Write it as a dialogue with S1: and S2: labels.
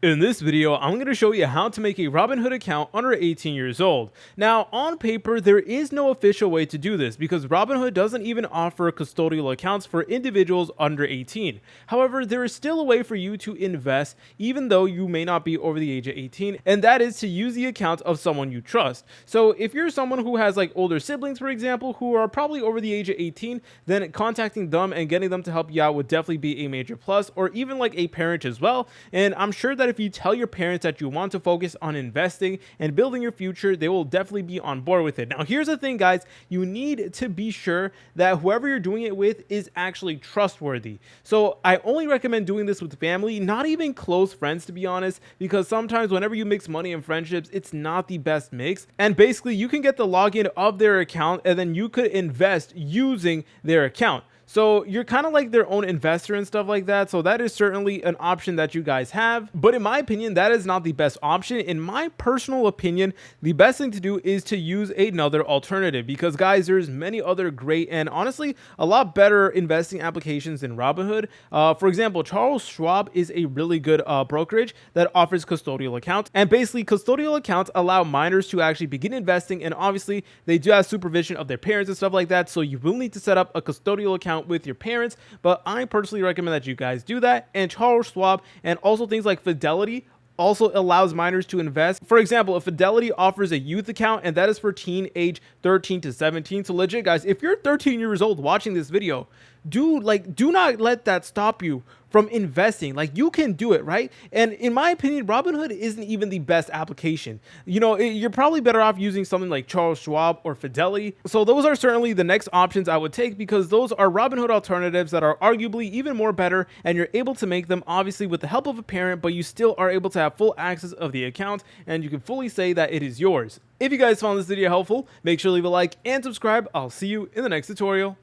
S1: In this video, I'm going to show you how to make a Robinhood account under 18 years old. Now, on paper, there is no official way to do this because Robinhood doesn't even offer custodial accounts for individuals under 18. However, there is still a way for you to invest even though you may not be over the age of 18, and that is to use the account of someone you trust. So if you're someone who has like older siblings, for example, who are probably over the age of 18, then contacting them and getting them to help you out would definitely be a major plus, or even like a parent as well. And I'm sure that if you tell your parents that you want to focus on investing and building your future, they will definitely be on board with it. Now, here's the thing, guys. You need to be sure that whoever you're doing it with is actually trustworthy. So I only recommend doing this with family, not even close friends, to be honest, because sometimes whenever you mix money and friendships, it's not the best mix. And basically, you can get the login of their account and then you could invest using their account. So you're kind of like their own investor and stuff like that. So that is certainly an option that you guys have. But in my opinion, that is not the best option. In my personal opinion, the best thing to do is to use another alternative because, guys, there's many other great and honestly a lot better investing applications than Robinhood. For example, Charles Schwab is a really good brokerage that offers custodial accounts. And basically, custodial accounts allow minors to actually begin investing. And obviously, they do have supervision of their parents and stuff like that. So you will need to set up a custodial account with your parents, but I personally recommend that you guys do that. And Charles Schwab and also things like Fidelity also allows minors to invest. For example, if Fidelity offers a youth account, and that is for teen age 13 to 17. So legit, guys, if you're 13 years old watching this video, do not let that stop you from investing. Like, you can do it, right? And in my opinion, Robinhood isn't even the best application. You're probably better off using something like Charles Schwab or Fidelity. So those are certainly the next options I would take because those are Robinhood alternatives that are arguably even more better, and you're able to make them obviously with the help of a parent, but you still are able to have full access of the account and you can fully say that it is yours. If you guys found this video helpful, make sure to leave a like and subscribe. I'll see you in the next tutorial.